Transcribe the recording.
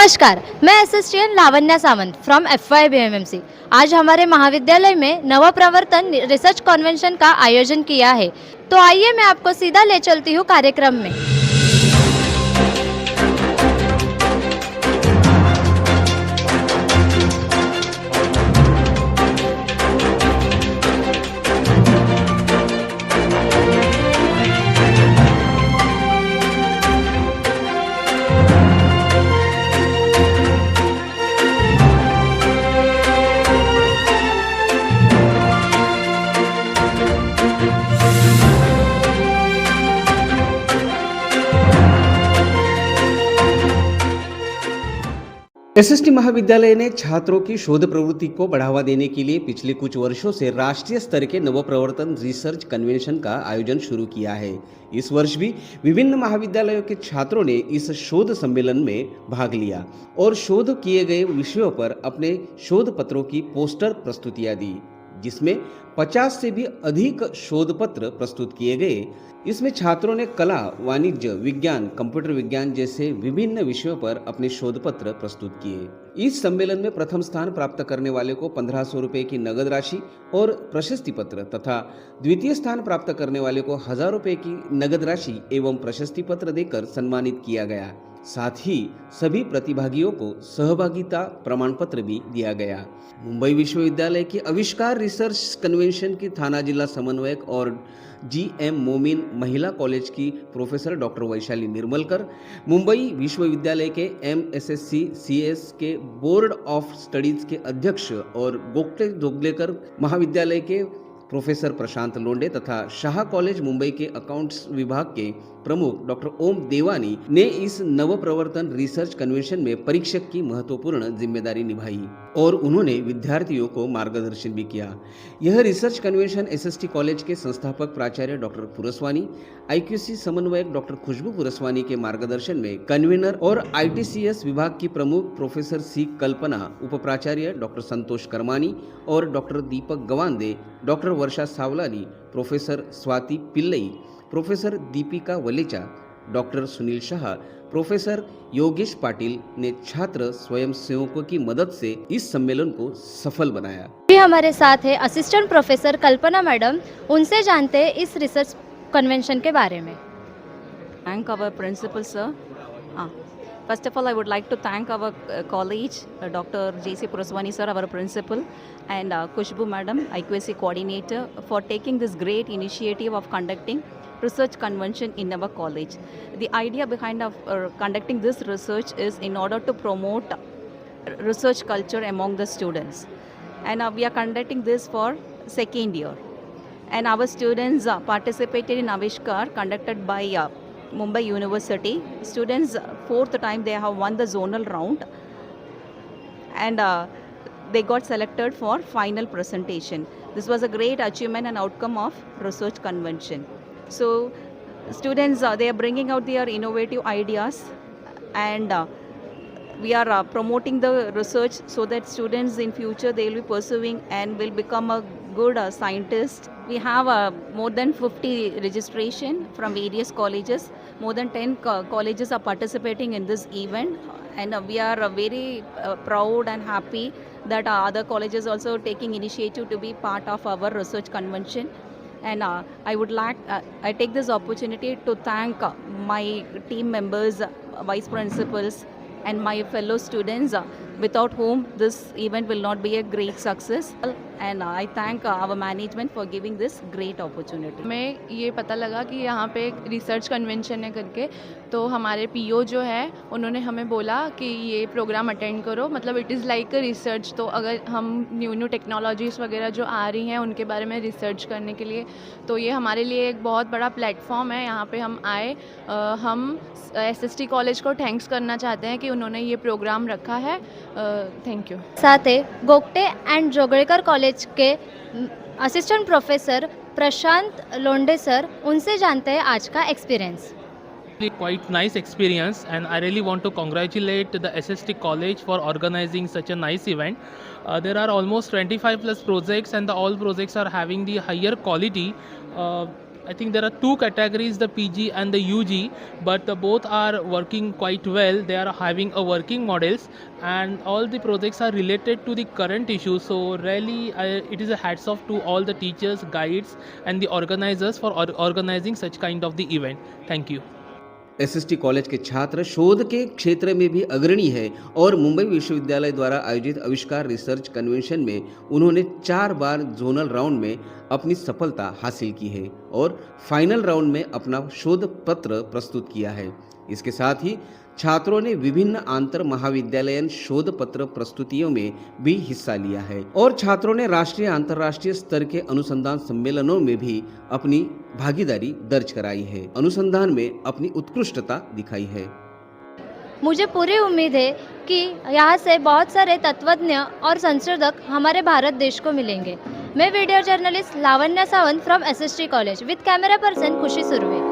नमस्कार, मैं एसएसटीएन Lavanya Sawant from FY बीएमएमसी। आज हमारे महाविद्यालय में नवप्रवर्तन रिसर्च कन्वेंशन का आयोजन किया है। तो आइए मैं आपको सीधा ले चलती हूँ कार्यक्रम में। एसएसटी महाविद्यालय ने छात्रों की शोध प्रवृत्ति को बढ़ावा देने के लिए पिछले कुछ वर्षों से राष्ट्रीय स्तर के नवप्रवर्तन रिसर्च कन्वेंशन का आयोजन शुरू किया है। इस वर्ष भी विभिन्न महाविद्यालयों के छात्रों ने इस शोध सम्मेलन में भाग लिया और शोध किए गए विषयों पर अपने शोध पत्रों की पोस्टर प्रस्तुतियां दी, जिसमें 50 से भी अधिक शोध पत्र प्रस्तुत किए गए। इसमें छात्रों ने कला, वाणिज्य, विज्ञान, कंप्यूटर विज्ञान जैसे विभिन्न विषयों पर अपने शोध पत्र प्रस्तुत किए। इस सम्मेलन में प्रथम स्थान प्राप्त करने वाले को 1500 रुपए की नगद राशि और प्रशस्ति पत्र तथा द्वितीय स्थान प्राप्त करने वाले को 1000 रुपए की नगद राशि एवं प्रशस्ति पत्र देकर सम्मानित किया गया। साथ ही सभी प्रतिभागियों को सहभागिता प्रमाण पत्र भी दिया गया। मुंबई विश्वविद्यालय की आविष्कार रिसर्च कन्वेंशन की थाना जिला समन्वयक और जीएम मोमिन महिला कॉलेज की प्रोफेसर डॉक्टर वैशाली निर्मलकर, मुंबई विश्वविद्यालय के एमएसएससी सीएस के बोर्ड ऑफ स्टडीज के अध्यक्ष और गोगटे जोगलेकर महाविद्यालय के प्रोफेसर प्रशांत लोंडे तथा शाह कॉलेज मुंबई के अकाउंट्स विभाग के प्रमुख डॉक्टर ओम देवानी ने इस नवप्रवर्तन रिसर्च कन्वेंशन में परीक्षक की महत्वपूर्ण जिम्मेदारी निभाई और उन्होंने विद्यार्थियों को मार्गदर्शन भी किया। यह रिसर्च कन्वेंशन एसएसटी कॉलेज के संस्थापक प्राचार्य डॉक्टर पुरस्वानी, आईक्यूसी समन्वयक डॉक्टर खुशबू पुरस्वानी के मार्गदर्शन में कन्वीनर और आईटीसीएस विभाग की प्रमुख प्रोफेसर सी कल्पना, उप प्राचार्य डॉक्टर संतोष कर्मानी और doctor Deepak Gawande, doctor Varsha Savlani, professor Swati Pillai, professor Deepika Valecha, doctor Sunil Shah, professor Yogesh Patil ने छात्र स्वयंसेवकों की मदद से इस सम्मेलन को सफल बनाया। अभी हमारे साथ है असिस्टेंट प्रोफेसर कल्पना मैडम, उनसे जानते हैं इस रिसर्च कन्वेंशन के बारे में। Thank our principal sir. First of all, I would like to thank our college, Dr. J.C. Puraswani sir, our principal, and Kushbu madam, IQAC coordinator, for taking this great initiative of conducting research convention in our college. The idea behind of conducting this research is in order to promote research culture among the students, and we are conducting this for second year, and our students participated in Avishkar conducted by Mumbai University. Students fourth time they have won the zonal round, and they got selected for final presentation. This was a great achievement and outcome of research convention. So students they are bringing out their innovative ideas, and we are promoting the research so that students in future they will be pursuing and will become a good scientist. We have more than 50 registration from various colleges. More than 10 colleges are participating in this event, and we are very proud and happy that other colleges also taking initiative to be part of our research convention. And I would like I take this opportunity to thank my team members, vice principals, and my fellow students, without whom this event will not be a great success. And I thank our management for giving this great opportunity. हमें ये पता लगा कि यहाँ पे एक research convention है करके, तो हमारे पीओ जो है उन्होंने हमें बोला कि ये प्रोग्राम अटेंड करो, मतलब it is like a research. तो अगर हम न्यू टेक्नोलॉजीज़ वगैरह जो आ रही हैं उनके बारे में रिसर्च करने के लिए, तो ये हमारे लिए एक बहुत बड़ा प्लेटफॉर्म है। यहाँ पे हम आए, हम एसएसटी कॉलेज को थैंक्स करना चाहते हैं कि उन्होंने ये प्रोग्राम रखा है। Thank you. साथ ही गोगटे एंड जोगड़ेकर कॉलेज के असिस्टेंट प्रोफेसर प्रशांत लोंडे सर, उनसे जानते हैं आज का experience. Quite nice experience, and I really want to congratulate the SST college for organizing such a nice event. There are almost 25 plus projects, and all projects are having the higher quality. I think there are two categories, the PG and the UG, but both are working quite well. They are having a working models, and all the projects are related to the current issues. So really, it is a hats off to all the teachers, guides, and the organizers for organizing such kind of the event. Thank you. SST college के छात्र शोध के क्षेत्र में भी अग्रणी है और मुंबई विश्वविद्यालय द्वारा आयोजित आविष्कार रिसर्च कन्वेंशन में उन्होंने 4 बार जोनल राउंड में अपनी सफलता हासिल की है और फाइनल राउंड में अपना शोध पत्र प्रस्तुत किया है। इसके साथ ही छात्रों ने विभिन्न आंतर महाविद्यालयन शोध पत्र प्रस्तुतियों में भी हिस्सा लिया है और छात्रों ने राष्ट्रीय अंतर्राष्ट्रीय स्तर के अनुसंधान सम्मेलनों में भी अपनी भागीदारी दर्ज कराई है, अनुसंधान में अपनी उत्कृष्टता दिखाई है। मुझे पूरी उम्मीद है कि यहाँ से बहुत सारे तत्वज्ञ और संशोधक हमारे भारत देश को मिलेंगे। मैं video journalist Lavanya Sawant from SST college with camera person खुशी सुरवे।